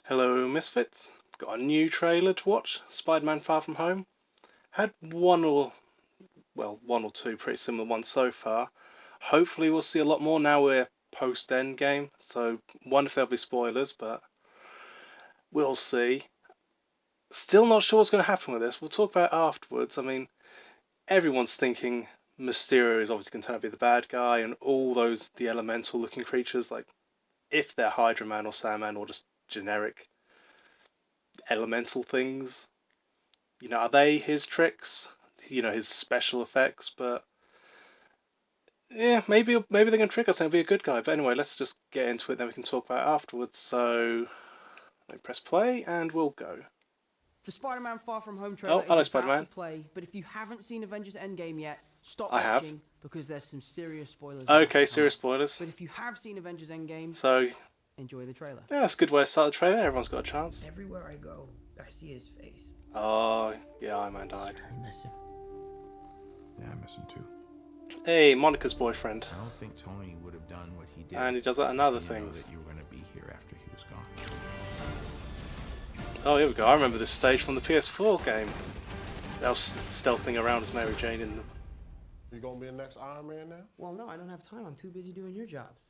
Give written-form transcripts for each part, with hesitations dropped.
Hello, Misfits. Got a new trailer to watch, Spider-Man Far From Home. Had one or two pretty similar ones so far. Hopefully we'll see a lot more now we're post-Endgame, so wonder if there'll be spoilers, but we'll see. Still not sure what's going to happen with this. We'll talk about it afterwards. I mean, everyone's thinking Mysterio is obviously going to turn out to be the bad guy, and all the elemental-looking creatures, like, if they're Hydra Man or Sandman or just generic elemental things, are they his tricks? His special effects, but yeah, maybe they're gonna trick us and be a good guy. But anyway, let's just get into it, then we can talk about it afterwards. So let me press play and we'll go. The Spider-Man Far From Home trailer hello, is about Spider-Man. to play, but if you haven't seen Avengers Endgame yet, stop I have. watching because there's some serious spoilers. Okay, serious spoilers. But if you have seen Avengers Endgame, so enjoy the trailer. Yeah, that's a good way to start the trailer. Everyone's got a chance. Everywhere I go, I see his face. Oh, yeah, Iron Man died. I miss him. Yeah, I miss him too. Hey, Monica's boyfriend. I don't think Tony would have done what he did. And he does another if he thing. knew that you were going to be here after he was gone. Oh, here we go. I remember this stage from the PS4 game. They were stealthing around as Mary Jane in them. You gonna be the next Iron Man now? Well, no, I don't have time. I'm too busy doing your jobs.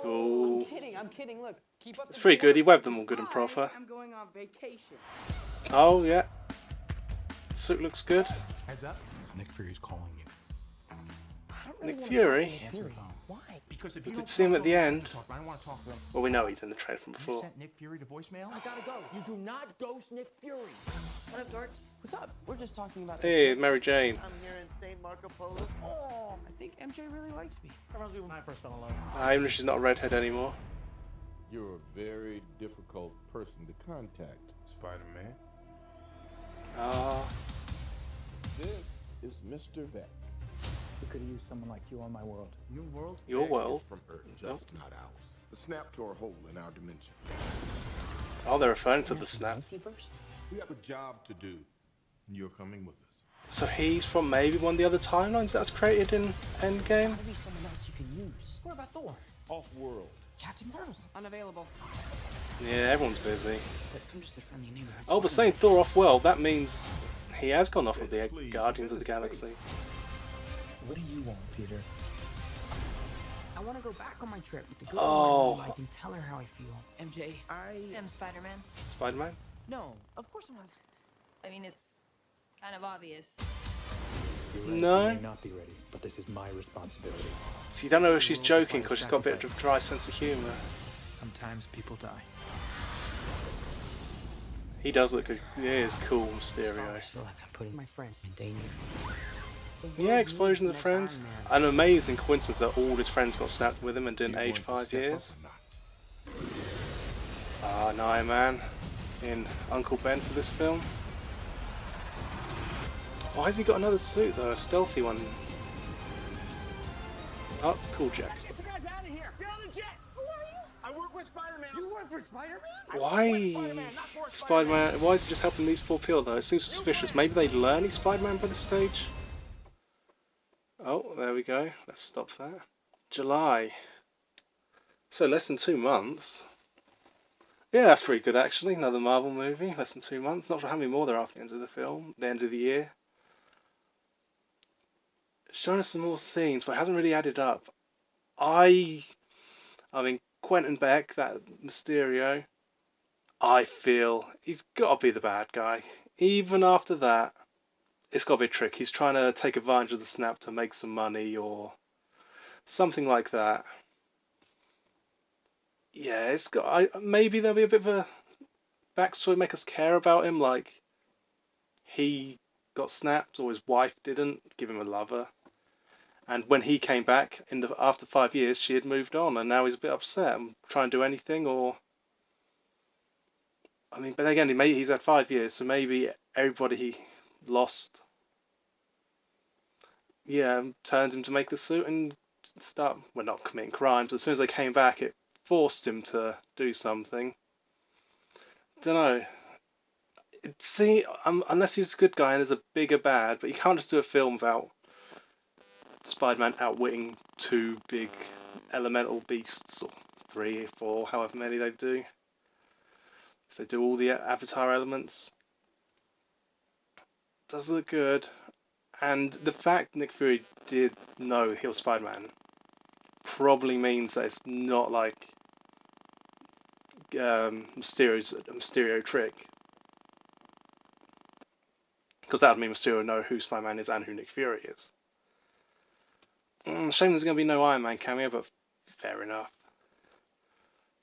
Ooh. I'm kidding. Look, keep up. It's pretty good. He webbed them all good and proper. I'm going on vacation. Oh, yeah. The suit looks good. Heads up, Nick Fury's calling you. I don't really Nick wanna Fury? talk to Nick Fury. Why? Because if We you could don't see him talk at to the him, end. I don't want to talk to him. Well, we know he's in the trailer from You before. sent Nick Fury to voicemail? I gotta go. You do not ghost Nick Fury. What up, dorks? What's up? We're just talking about. Hey, Mary Jane. I'm here in St. Marco Polo's. Oh, I think MJ really likes me. That reminds me when I first fell in love. Even if she's not a redhead anymore. You're a very difficult person to contact, Spider-Man. Ah. This is Mr. Beck. We could have used someone like you on my world. Your world? Your Beck world. is from Earth, just not ours. The snap to our hole in our dimension. Oh, they're referring to the snap. Multiverse? We have a job to do, and you're coming with us. So he's from maybe one of the other timelines that was created in Endgame? Gotta be someone else you can use. What about Thor? Off-world. Captain Marvel. Unavailable. Yeah, everyone's busy. But I'm just a friendly neighborhood. Oh, but saying Thor off-world, that means he has gone off of the Guardians of the Galaxy. What do you want, Peter? I want to go back on my trip with the girl. Oh. I can tell her how I feel. MJ, I I'm Spider-Man. Spider-Man? no, of course I'm not. I mean, it's kind of obvious. You're right, No. You may not be ready, but this is my responsibility. So you don't know if she's joking because she's got a bit of a dry sense of humour. Sometimes people die. He does look good. He is cool, I Mysterio. feel like I'm putting my friends in danger. Yeah, explosion of friends. An amazing coincidence that all his friends got snapped with him and didn't You age want to 5 step years. up or not? Ah, an Iron Man in Uncle Ben for this film. Why has he got another suit though? A stealthy one. Oh, cool Jax. Get the guys out of here! Get on the jet! Who are you? I work with Spider-Man. You work for Spider-Man? Why Spider-Man? Why is he just helping these four people though? It seems suspicious. Maybe they learn he's Spider-Man by this stage. Oh, there we go. Let's stop that. July. So less than 2 months. Yeah, that's pretty good actually. Another Marvel movie. Less than 2 months. Not sure how many more there are after the end of the film. The end of the year. Showing us some more scenes, but it hasn't really added up. I mean, Quentin Beck, that Mysterio, I feel he's got to be the bad guy. Even after that, it's got to be a trick. He's trying to take advantage of the snap to make some money or something like that. Yeah, it's got. Maybe there'll be a bit of a backstory, make us care about him, like he got snapped or his wife didn't give him a lover. And when he came back after 5 years, she had moved on, and now he's a bit upset and trying to do anything. Or, I mean, but again, he's had 5 years, so maybe everybody he lost, yeah, turned him to make the suit and start, well, not committing crimes. As soon as they came back, it forced him to do something. Don't know. See, unless he's a good guy and there's a bigger bad, but you can't just do a film without Spider-Man outwitting 2 big elemental beasts, or 3 or 4, however many they do. if they do all the Avatar elements, does look good. And the fact Nick Fury did know he was Spider-Man probably means that it's not like Mysterio trick. Because that would mean Mysterio know who Spider-Man is and who Nick Fury is. Shame there's going to be no Iron Man cameo, but fair enough.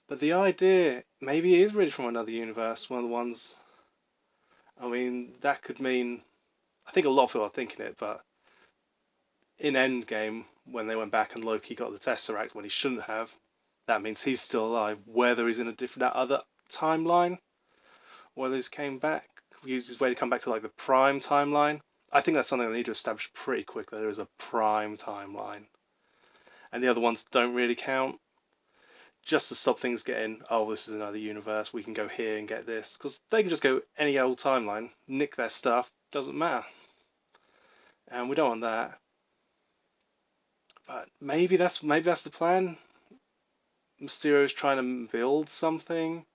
But the idea, maybe it is really from another universe, one of the ones... I mean, that could mean... I think a lot of people are thinking it, but... in Endgame, when they went back and Loki got the Tesseract when he shouldn't have, that means he's still alive, whether he's in that other timeline, whether he's came back, used his way to come back to like the prime timeline. I think that's something they need to establish pretty quickly. There is a prime timeline. And the other ones don't really count. Just to stop things getting, oh, this is another universe, we can go here and get this. Because they can just go any old timeline, nick their stuff, doesn't matter. And we don't want that. But maybe that's the plan. Mysterio's trying to build something.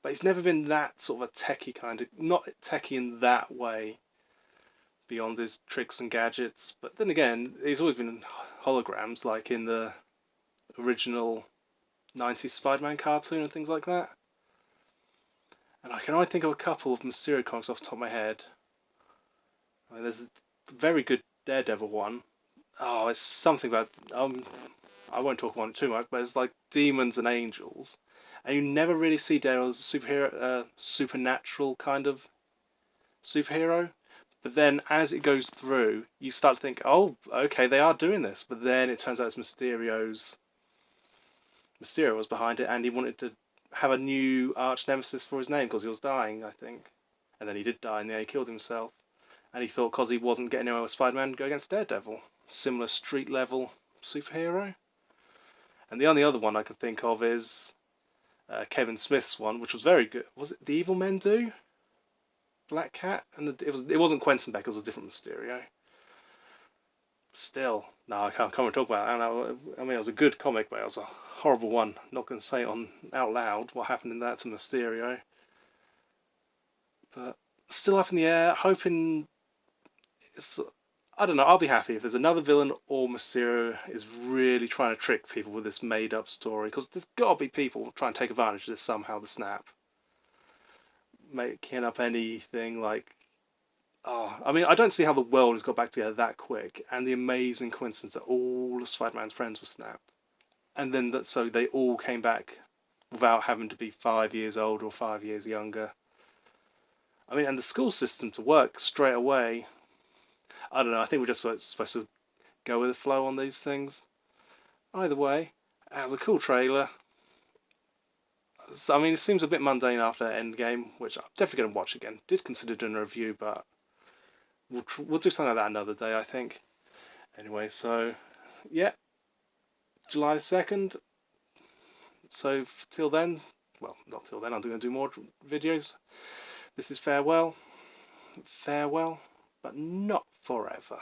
But he's never been that sort of a techie kind of... not techie in that way. Beyond his tricks and gadgets. But then again, he's always been in holograms, like in the original 90s Spider-Man cartoon and things like that. And I can only think of a couple of Mysterio comics off the top of my head. I mean, there's a very good Daredevil one. Oh, it's something about... I won't talk about it too much, but it's like demons and angels. And you never really see Daredevil as a supernatural kind of superhero. But then as it goes through, you start to think, oh, okay, they are doing this. But then it turns out it's Mysterio was behind it, and he wanted to have a new arch nemesis for his name because he was dying, I think. And then he did die, and then he killed himself. And he thought because he wasn't getting anywhere with Spider-Man, go against Daredevil. Similar street level superhero. And the only other one I can think of is Kevin Smith's one, which was very good. Was it The Evil Men Do? Black Cat? And it wasn't Quentin Beck, it was a different Mysterio. Still, no, I can't talk about it. I mean, it was a good comic, but it was a horrible one. Not going to say it out loud what happened in that to Mysterio. But still up in the air, hoping... I don't know, I'll be happy if there's another villain or Mysterio is really trying to trick people with this made-up story. Because there's got to be people trying to take advantage of this somehow, the snap. Making up anything like... Oh, I mean, I don't see how the world has got back together that quick. And the amazing coincidence that all of Spider-Man's friends were snapped. And then so they all came back without having to be 5 years old or 5 years younger. I mean, and the school system to work straight away... I don't know, I think we're just supposed to go with the flow on these things. Either way, it was a cool trailer. I mean, it seems a bit mundane after Endgame, which I'm definitely going to watch again. Did consider doing a review, but we'll do something like that another day, I think. Anyway, so, yeah. July 2nd. So, till then, well, not till then, I'm going to do more videos. This is farewell. Farewell, but not forever.